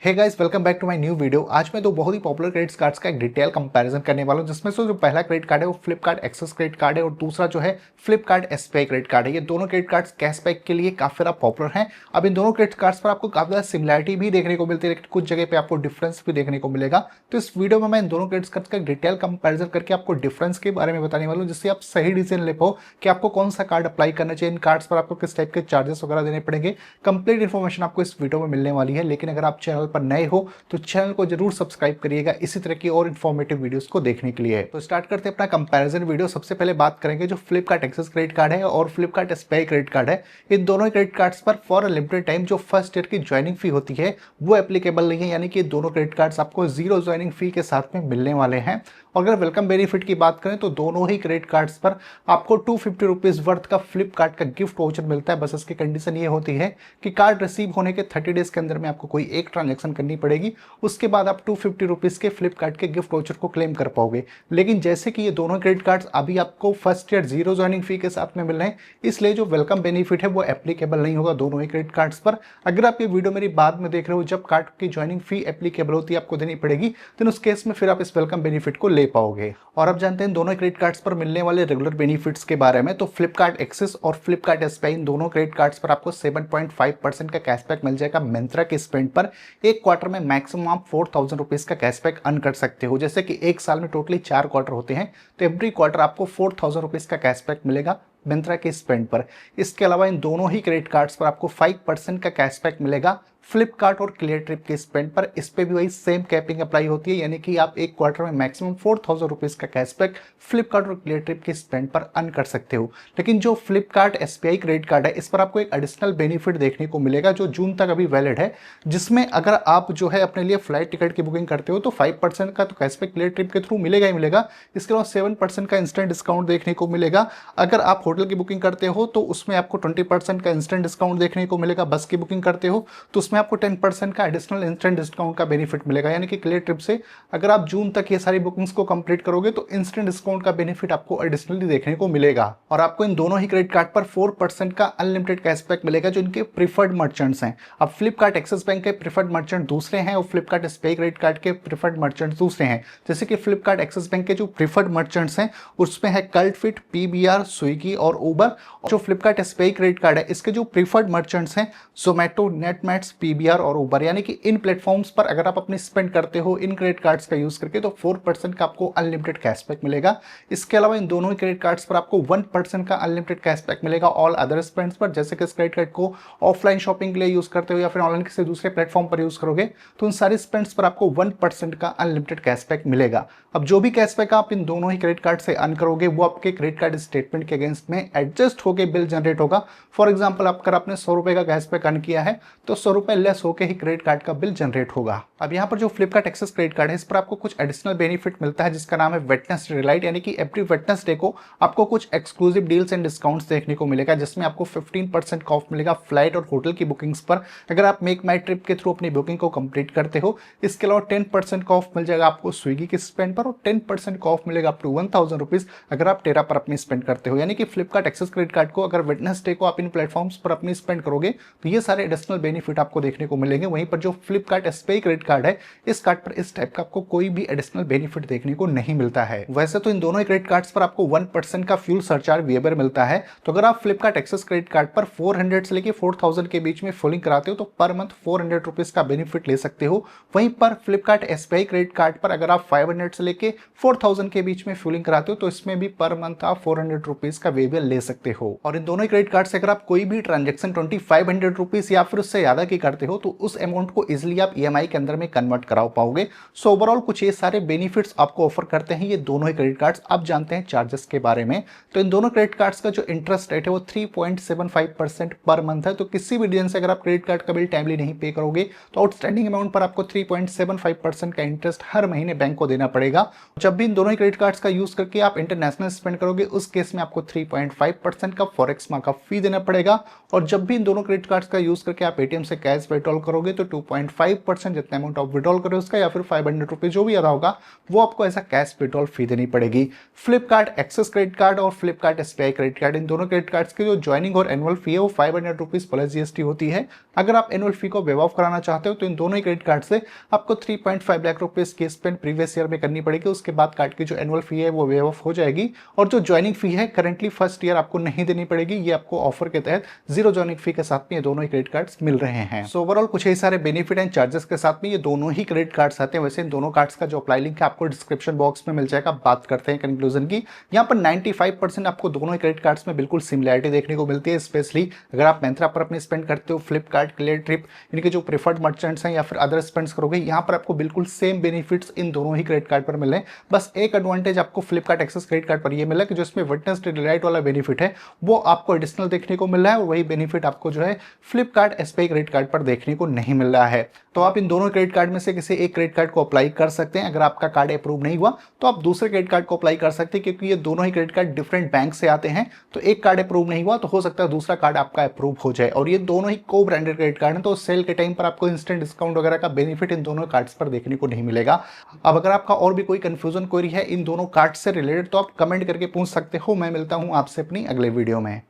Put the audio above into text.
Hey guys, welcome back to my new video. आज मैं दो बहुत ही पॉपुलर क्रेडिट कार्ड्स का एक डिटेल कंपैरिजन करने वाला हूं, जिसमें से जो पहला क्रेडिट कार्ड है वो फ्लिपकार्ट एक्सेस क्रेडिट कार्ड है और दूसरा जो है फ्लिपकार्ट एसबीआई क्रेडिट कार्ड है। ये दोनों क्रेडिट कार्ड्स कैशबैक के लिए काफी ज्यादा पॉपुलर हैं। अब इन दोनों क्रेडिट कार्ड्स पर आपको काफी ज्यादा सिमिलरिटी भी देखने को मिलती है, लेकिन कुछ जगह पे आपको डिफरेंस भी देखने को मिलेगा। तो इस वीडियो में मैं इन दोनों क्रेडिट कार्ड्स का डिटेल कंपैरिजन करके आपको डिफरेंस के बारे में बताने वाला हूँ, जिससे आप सही डिसीजन ले पाओ कि आपको कौन सा कार्ड अप्लाई करना चाहिए, इन कार्ड्स पर आपको किस टाइप के चार्जेस वगैरह देने पड़ेंगे। कंप्लीट इन्फॉर्मेशन आपको इस वीडियो में मिलने वाली है। लेकिन अगर आप चैनल पर नए हो तो चैनल को जरूर सब्सक्राइब करिएगा इसी तरह की और इन्फॉर्मेटिव वीडियोस को देखने के लिए। तो स्टार्ट करते हैं अपना कंपैरिजन वीडियो। सबसे पहले बात करेंगे जो फ्लिपकार्ट एक्सेस क्रेडिट कार्ड है और फ्लिपकार्ट एसबीआई क्रेडिट कार्ड है। इन दोनों क्रेडिट कार्ड्स पर फॉर अ लिमिटेड टाइम जो फर्स्ट ईयर की ज्वाइनिंग फी होती है वो एप्लीकेबल नहीं है, यानी कि दोनों क्रेडिट कार्ड्स आपको जीरो ज्वाइनिंग फी के साथ में मिलने वाले हैं। और अगर वेलकम बेनिफिट की बात करें तो दोनों ही क्रेडिट कार्ड्स पर आपको 250 रुपीज वर्थ का फ्लिपकार्ट का गिफ्ट वाउचर मिलता है। बस इसकी कंडीशन ये होती है कि कार्ड रिसीव होने के 30 डेज के अंदर में आपको कोई एक ट्रांजैक्शन करनी पड़ेगी, उसके बाद आप 250 रुपीज के फ्लिपकार्ट के गिफ्ट वाउचर को क्लेम कर पाओगे। लेकिन जैसे कि ये दोनों क्रेडिट कार्ड्स अभी आपको फर्स्ट ईयर जीरो ज्वाइनिंग फी के साथ में मिल रहे हैं, इसलिए जो वेलकम बेनिफिट है वो एप्लीकेबल नहीं होगा दोनों ही क्रेडिट कार्ड्स पर। अगर आप ये वीडियो मेरी बाद में देख रहे हो जब कार्ड की ज्वाइनिंग फी एप्लीकेबल होती है आपको देनी पड़ेगी, तो उस केस में फिर आप इस वेलकम बेनिफिट को ले पाओगे। और अब जानते हैं दोनों क्रेडिट कार्ड्स पर मिलने वाले रेगुलर बेनिफिट्स के बारे में। तो फ्लिपकार्ट एक्सेस और फ्लिपकार्ट एसबीआई इन दोनों क्रेडिट कार्ड्स पर आपको 7.5% का कैशबैक मिल जाएगा मिंत्रा के स्पेंड पर। एक क्वार्टर में मैक्सिमम आप 4000 रुपीज का कैशबैक अर्न कर सकते हो। जैसे कि एक साल में टोटली 4 क्वार्टर होते हैं, तो एवरी क्वार्टर आपको 4000 रुपीज का कैशबैक मिलेगा मिंत्रा के स्पेंड पर। इसके अलावा इन दोनों ही क्रेडिट कार्ड्स पर आपको 5% का कैशबैक मिलेगा फ्लिपकार्ट और क्लियर ट्रिप के स्पेंड पर। इस पे भी वही सेम कैपिंग अप्लाई होती है, यानी कि आप एक क्वार्टर में मैक्सिमम 4000 रुपीज का कैशबैक फ्लिपकार्ट और क्लियर ट्रिप के स्पेंड पर अर्न कर सकते हो। लेकिन जो फ्लिपकार्ट एसबीआई क्रेडिट कार्ड है, इस पर आपको एक एडिशनल बेनिफिट देखने को मिलेगा जो जून तक अभी वैलिड है, जिसमें अगर आप जो है अपने लिए फ्लाइट टिकट की बुकिंग करते हो तो 5% का तो कैशबैक क्लियर ट्रिप के थ्रू मिलेगा ही मिलेगा। इसके अलावा 7% का इंस्टेंट डिस्काउंट देखने को मिलेगा। अगर आप होटल की बुकिंग करते हो तो उसमें आपको 20% का इंस्टेंट डिस्काउंट देखने को मिलेगा। बस की बुकिंग करते हो तो उसमें आपको 10% का एडिशनल इंस्टेंट डिस्काउंट का बेनिफिट मिलेगा, यानी कि क्लियर ट्रिप से अगर आप जून तक ये सारी बुकिंग्स को कंप्लीट करोगे तो इंस्टेंट डिस्काउंट का बेनिफिट आपको एडिशनली देखने को मिलेगा। और आपको इन दोनों ही क्रेडिट कार्ड पर 4% का अनलिमिटेड कैशबैक मिलेगा जो इनके प्रीफर्ड मर्चेंट्स हैं। अब फ्लिपकार्ट एक्सिस बैंक के प्रीफर्ड मर्चेंट दूसरे हैं और फ्लिपकार्ट एसबीआई क्रेडिट कार्ड के प्रीफर्ड मर्चेंट्स दूसरे हैं। जैसे कि फ्लिपकार्ट एक्सिस बैंक के जो प्रीफर्ड मर्चेंट्स हैं उसमें है कल्ट फिट, पीबीआर, स्विगी और उबर। जो फ्लिपकार्ट एसबीआई क्रेडिट कार्ड है इसके जो प्रीफर्ड मर्चेंट्स हैं जोमेटो, नेटमैट्स, पीबीआर और उबर, यानी कि इन प्लेटफॉर्म्स पर अगर आप अपने स्पेंड करते हो इन क्रेडिट कार्ड्स का यूज करके तो 4% का आपको अनलिमिटेड कैशबैक मिलेगा। इसके अलावा इन दोनों ही क्रेडिट कार्ड्स पर आपको 1% का अनलिमिटेड कैशबैक मिलेगा ऑल अदर स्पेंड्स पर। जैसे कि इस क्रेडिट कार्ड को ऑफलाइन शॉपिंग के लिए यूज करते हो या फिर ऑनलाइन किसी दूसरे प्लेटफॉर्म पर यूज करोगे तो उन सारे स्पेंड्स पर आपको 1% का अनलिमिटेड कैशबैक मिलेगा। अब जो भी कैशबैक आप इन दोनों ही क्रेडिट कार्ड से अर्न करोगे वो आपके क्रेडिट कार्ड स्टेटमेंट के अगेंस्ट में एडजस्ट होकर बिल जनरेट होगा। फॉर एग्जाम्पल अगर आपने 100 रुपए का कैशबैक अर्न किया है तो 100 रुपए लेस होकर ही क्रेडिट कार्ड का बिल जनरेट होगा। अब यहाँ पर जो फ्लिपकार्ट एक्सेस क्रेडिट कार्ड है इस पर आपको कुछ एडिशनल बेनिफिट मिलता है जिसका नाम है वेडनेसडे डिलाइट, यानी कि एवरी वेडनेसडे को आपको कुछ एक्सक्लूसिव डील्स एंड डिस्काउंट्स देखने को मिलेगा, जिसमें आपको 15% का ऑफ मिलेगा फ्लाइट और होटल की बुकिंग्स पर अगर आप मेक माई ट्रिप के थ्रू अपनी बुकिंग को कंप्लीट करते हो। इसके अलावा 10% का ऑफ मिल जाएगा आपको स्विगी के स्पेंड पर और 10% का ऑफ मिलेगा अप टू 1000 रुपीज अगर आप टेरा पर अपनी स्पेंड करते हो। यानी कि फ्लिपकार्ट एक्सेस क्रेडिट कार्ड को अगर वेडनेसडे को आप इन प्लेटफॉर्म्स पर अपनी स्पेंड करोगे तो ये सारे एडिशनल बेनिफिट आपको देखने को मिलेंगे। वहीं पर जो फ्लिपकार्ट एसबीआई क्रेडिट कार्ड है इस कार्ड पर इस टाइप का आपको कोई भी एडिशनल बेनिफिट देखने को नहीं मिलता है। वैसे तो इन दोनों ही क्रेडिट कार्ड्स पर आपको 1% का फ्यूल सरचार्ज वेबर मिलता है। तो अगर आप फ्लिपकार्ट एक्सेस क्रेडिट कार्ड पर 400 से लेके 4000 के बीच में फुलिंग कराते हो तो पर मंथ 400 रुपीज का बेनिफिट ले सकते हो। वहीं पर फ्लिपकार्ट एसबीआई क्रेडिट कार्ड पर अगर आप 500 से लेके 4000 के बीच में फुलिंग कराते हो तो इसमें भी पर मंथ आप 400 रुपीज का वेबर ले सकते हो। और इन दोनों ही क्रेडिट कार्ड से अगर आप कोई भी ट्रांजेक्शन 2500 रुपीज या फिर उससे ज्यादा की करते हो तो उस अमाउंट को इजिली आप ईएमआई के अंदर में कन्वर्ट करा पाओगे। सो ओवरऑल कुछ ये सारे बेनिफिट्स आपको ऑफर करते हैं ये दोनों ही क्रेडिट कार्ड्स। अब जानते हैं चार्जेस के बारे में। तो इन दोनों क्रेडिट कार्ड्स का जो इंटरेस्ट रेट है वो 3.75% पर मंथ है। तो किसी भी रीजन से अगर आप क्रेडिट कार्ड का बिल टाइमली नहीं पे करोगे तो आउटस्टैंडिंग अमाउंट पर आपको 3.75% का इंटरेस्ट हर महीने बैंक को देना पड़ेगा। जब भी इन दोनों ही क्रेडिट कार्ड्स का यूज करके आप इंटरनेशनल स्पेंड करोगे उस केस में आपको 3.5% का फॉरेक्स मार्कअप फी देना पड़ेगा। और जब भी इन दोनों क्रेडिट कार्ड्स का यूज करके आप एटीएम से कैश कैश विड्रॉल करोगे तो 2.5% जितना अमाउंट आप विड्रॉल करोगे उसका या फिर 500 रुपीज जो भी अदा होगा वो आपको ऐसा कैश विड्रॉल फी देनी पड़ेगी। फ्लिपकार्ट एक्सेस क्रेडिट कार्ड और फ्लिपकार्ट एसबीआई क्रेडिट कार्ड, इन दोनों क्रेडिट कार्ड्स की जो ज्वाइनिंग और एनुअल फी है वो 500 रुपीज प्लस जीएसटी होती है। अगर आप एनुअल फी को वेव ऑफ कराना चाहते हो तो इन दोनों ही क्रेडिट कार्ड से आपको 3.5 लाख रुपीज की स्पेंड प्रीवियस ईयर में करनी पड़ेगी। उसके बाद कार्ड की जो एनुअल फी है वो वेव ऑफ हो जाएगी और जो ज्वाइनिंग फी है करंटली फर्स्ट ईयर आपको नहीं देनी पड़ेगी। ये आपको ऑफर के तहत जीरो ज्वाइनिंग फी के साथ में ये दोनों ही क्रेडिट कार्ड्स मिल रहे हैं। सो ओवरऑल कुछ ही सारे बेनिफिट एंड चार्जेस के साथ में ये दोनों ही क्रेडिट कार्ड्स आते हैं। वैसे इन दोनों कार्ड्स का जो अप्लाई लिंक है आपको डिस्क्रिप्शन बॉक्स में मिल जाएगा। बात करते हैं कंक्लूजन की। यहाँ पर 95% आपको दोनों ही क्रेडिट कार्ड्स में बिल्कुल सिमिलरिटी देखने को मिलती है। स्पेशली अगर आप Myntra पर अपने स्पेंड करते हो, फ्लिपकार्ट, क्लियर ट्रिप, इनके जो प्रेफर्ड मर्चेंट्स हैं या फिर अदर स्पेंड्स करोगे, यहाँ पर आपको बिल्कुल सेम बेनिफिट्स इन दोनों ही क्रेडिट कार्ड पर मिले। बस एक एडवांटेज आपको फ्लिपकार्ट एक्सेस क्रेडिट कार्ड पर ये मिला कि जो इसमें विटनेस डिलाइट वाला बेनिफिट है वो आपको एडिशनल देखने को मिल रहा है और वही बेनिफिट आपको जो है फ्लिपकार्ट एसबीआई क्रेडिट कार्ड पर देखने को नहीं मिल रहा है। तो आप इन दोनों क्रेडिट कार्ड में से किसी एक क्रेडिट कार्ड को अप्लाई कर सकते हैं। अगर आपका कार्ड अप्रूव नहीं हुआ तो आप दूसरे क्रेडिट कार्ड को अप्लाई कर सकते हैं, क्योंकि ये दोनों ही क्रेडिट कार्ड डिफरेंट बैंक से आते हैं। तो एक कार्ड अप्रूव नहीं हुआ तो हो सकता है दूसरा कार्ड आपका अप्रूव हो जाए। और ये दोनों ही को ब्रांडेड क्रेडिट कार्ड हैं तो सेल के टाइम पर आपको इंस्टेंट डिस्काउंट वगैरह का बेनिफिट इन दोनों कार्ड्स पर देखने को नहीं मिलेगा। अब अगर आपका और भी कोई कंफ्यूजन क्वेरी है इन दोनों कार्ड से रिलेटेड तो आप कमेंट करके पूछ सकते हो। मैं मिलता हूं आपसे अपनी अगले वीडियो में।